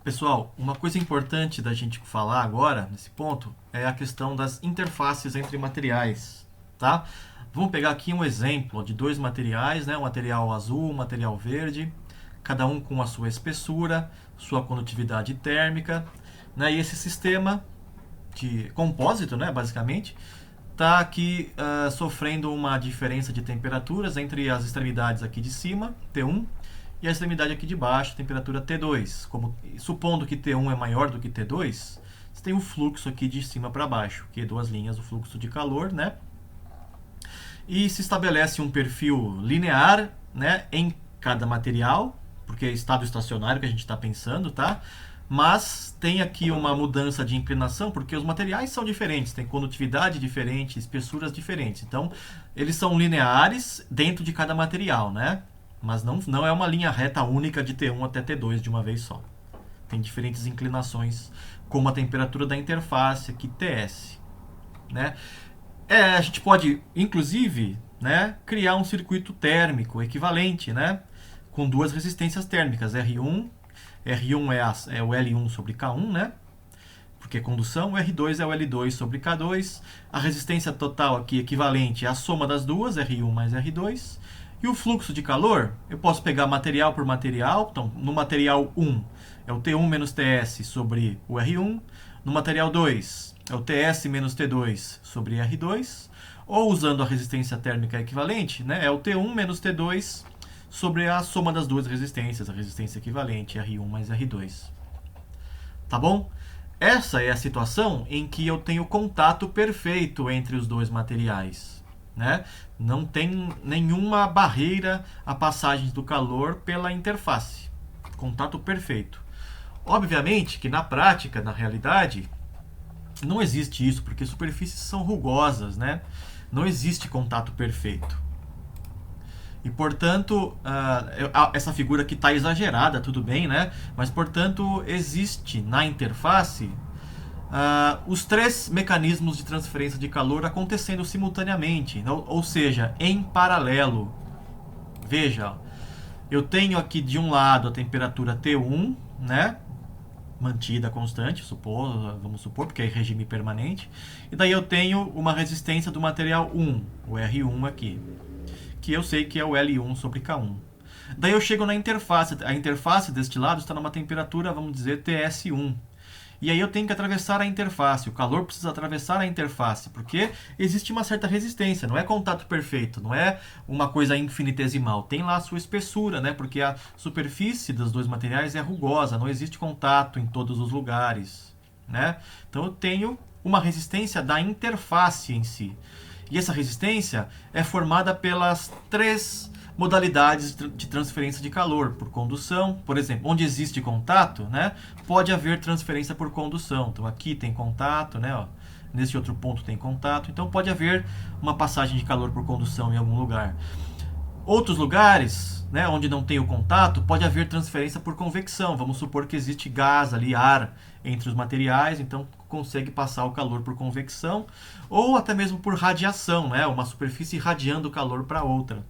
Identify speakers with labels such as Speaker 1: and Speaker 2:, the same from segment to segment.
Speaker 1: Pessoal, uma coisa importante da gente falar agora, nesse ponto, é a questão das interfaces entre materiais, tá? Vamos pegar aqui um exemplo de dois materiais, né? Um material azul, um material verde, cada um com a sua espessura, sua condutividade térmica, né? E esse sistema de compósito, né, basicamente, está aqui sofrendo uma diferença de temperaturas entre as extremidades aqui de cima, T1, e a extremidade aqui de baixo, temperatura T2. Supondo que T1 é maior do que T2, você tem o fluxo aqui de cima para baixo, que é duas linhas, o fluxo de calor, né? E se estabelece um perfil linear, né, em cada material, porque é estado estacionário que a gente está pensando, tá? Mas tem aqui uma mudança de inclinação, porque os materiais são diferentes, tem condutividade diferente, espessuras diferentes. Então, eles são lineares dentro de cada material, né? Mas não é uma linha reta única de T1 até T2 de uma vez só. Tem diferentes inclinações, como a temperatura da interface aqui, TS. Né? A gente pode, inclusive, né, criar um circuito térmico equivalente, né, com duas resistências térmicas, R1 é o L1 sobre K1, né? Porque é condução, o R2 é o L2 sobre K2. A resistência total aqui equivalente é a soma das duas, R1 mais R2. E o fluxo de calor, eu posso pegar material por material. Então, no material 1 é o T1 menos TS sobre o R1. No material 2 é o TS menos T2 sobre R2. Ou usando a resistência térmica equivalente, né, é o T1 menos T2 sobre a soma das duas resistências, a resistência equivalente, R1 mais R2. Tá bom? Essa é a situação em que eu tenho contato perfeito entre os dois materiais. Né? Não tem nenhuma barreira à passagem do calor pela interface. Contato perfeito. Obviamente que na prática, na realidade, não existe isso, porque superfícies são rugosas, né? Não existe contato perfeito. E, portanto, essa figura aqui está exagerada, tudo bem, né? Mas, portanto, existe na interface os três mecanismos de transferência de calor acontecendo simultaneamente, ou seja, em paralelo. Veja, eu tenho aqui de um lado a temperatura T1, né? Mantida constante, vamos supor, porque é regime permanente. E daí eu tenho uma resistência do material 1, o R1 aqui, que eu sei que é o L1 sobre K1. Daí eu chego na interface. A interface deste lado está numa temperatura, vamos dizer, TS1. E aí eu tenho que atravessar a interface. O calor precisa atravessar a interface, porque existe uma certa resistência. Não é contato perfeito, não é uma coisa infinitesimal. Tem lá a sua espessura, né? Porque a superfície dos dois materiais é rugosa, não existe contato em todos os lugares. Né? Então eu tenho uma resistência da interface em si. E essa resistência é formada pelas três modalidades de transferência de calor, por condução, por exemplo, onde existe contato, né, pode haver transferência por condução. Então aqui tem contato, né, ó, nesse outro ponto tem contato, então pode haver uma passagem de calor por condução em algum lugar. Outros lugares, né, onde não tem o contato, pode haver transferência por convecção. Vamos supor que existe gás ali, ar entre os materiais, então consegue passar o calor por convecção, ou até mesmo por radiação, né, uma superfície irradiando o calor para outra.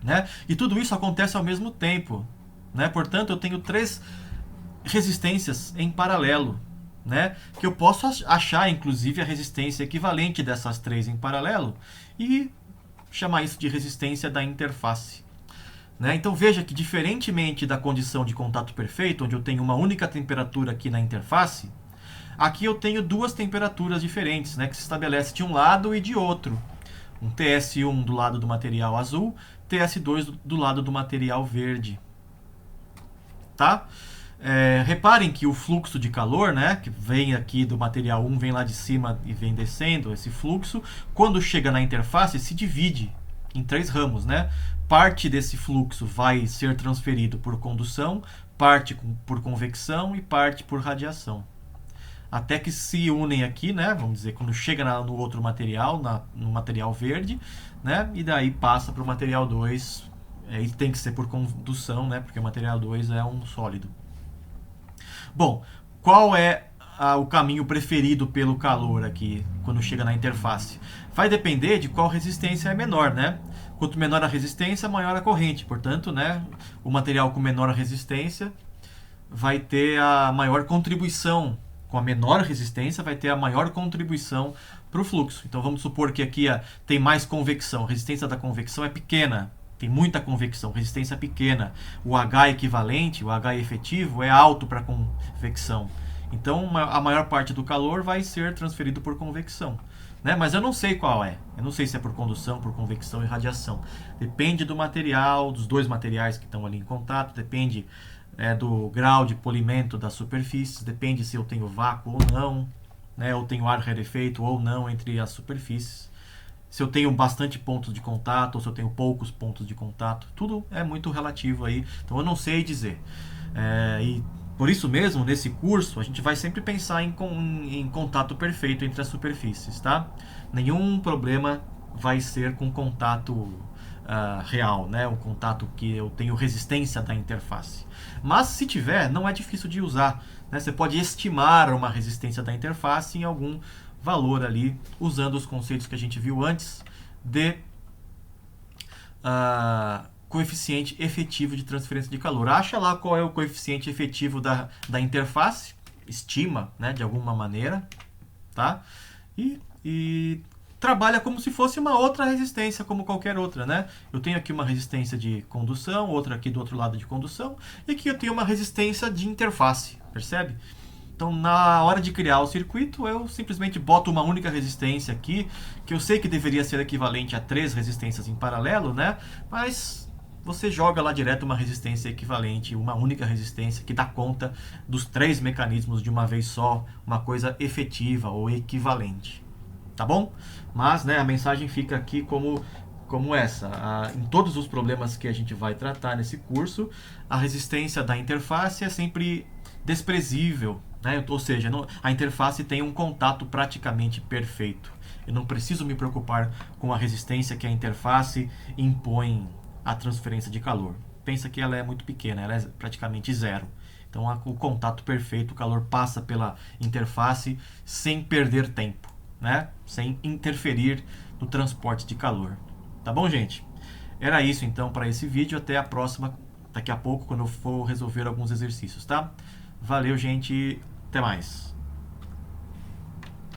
Speaker 1: Né? E tudo isso acontece ao mesmo tempo. Né? Portanto, eu tenho três resistências em paralelo. Né? Que eu posso achar, inclusive, a resistência equivalente dessas três em paralelo e chamar isso de resistência da interface. Né? Então veja que, diferentemente da condição de contato perfeito, onde eu tenho uma única temperatura aqui na interface, aqui eu tenho duas temperaturas diferentes, né, que se estabelece de um lado e de outro. Um TS1 do lado do material azul, TS2 do lado do material verde. Tá? Reparem que o fluxo de calor, né, que vem aqui do material 1, vem lá de cima e vem descendo, esse fluxo, quando chega na interface, se divide em três ramos. Né? Parte desse fluxo vai ser transferido por condução, parte por convecção e parte por radiação. Até que se unem aqui, né? Vamos dizer, quando chega no outro material, no material verde, né? E daí passa para o material 2. E tem que ser por condução, né? Porque o material 2 é um sólido. Bom, qual é o caminho preferido pelo calor aqui, quando chega na interface? Vai depender de qual resistência é menor, né? Quanto menor a resistência, maior a corrente. Portanto, né? O material com menor resistência vai ter a maior contribuição, com a menor resistência, vai ter a maior contribuição para o fluxo. Então vamos supor que aqui tem mais convecção, a resistência da convecção é pequena, tem muita convecção, resistência pequena. O H equivalente, o H efetivo, é alto para convecção. Então a maior parte do calor vai ser transferido por convecção. Né? Mas eu não sei qual é. Eu não sei se é por condução, por convecção e radiação. Depende do material, dos dois materiais que estão ali em contato, depende do grau de polimento das superfícies, depende se eu tenho vácuo ou não, né? Eu tenho ar rarefeito ou não entre as superfícies. Se eu tenho bastante pontos de contato ou se eu tenho poucos pontos de contato, tudo é muito relativo aí, então eu não sei dizer. E por isso mesmo, nesse curso, a gente vai sempre pensar em contato perfeito entre as superfícies, tá? Nenhum problema vai ser com contato real, né? Um contato que eu tenho resistência da interface. Mas se tiver, não é difícil de usar, né? Você pode estimar uma resistência da interface em algum valor ali, usando os conceitos que a gente viu antes de coeficiente efetivo de transferência de calor. Acha lá qual é o coeficiente efetivo da interface, estima, né, de alguma maneira, tá? E trabalha como se fosse uma outra resistência, como qualquer outra, né? Eu tenho aqui uma resistência de condução, outra aqui do outro lado de condução, e aqui eu tenho uma resistência de interface, percebe? Então, na hora de criar o circuito, eu simplesmente boto uma única resistência aqui, que eu sei que deveria ser equivalente a 3 resistências em paralelo, né? Mas você joga lá direto uma resistência equivalente, uma única resistência que dá conta dos 3 mecanismos de uma vez só, uma coisa efetiva ou equivalente. Tá bom? Mas, né, a mensagem fica aqui como essa. Em todos os problemas que a gente vai tratar nesse curso, a resistência da interface é sempre desprezível, né? Ou seja, a interface tem um contato praticamente perfeito. Eu não preciso me preocupar com a resistência que a interface impõe à transferência de calor. Pensa que ela é muito pequena, ela é praticamente zero. Então, o contato perfeito, o calor passa pela interface sem perder tempo, né? Sem interferir no transporte de calor. Tá bom, gente? Era isso então para esse vídeo. Até a próxima, daqui a pouco, quando eu for resolver alguns exercícios, tá? Valeu, gente. Até mais.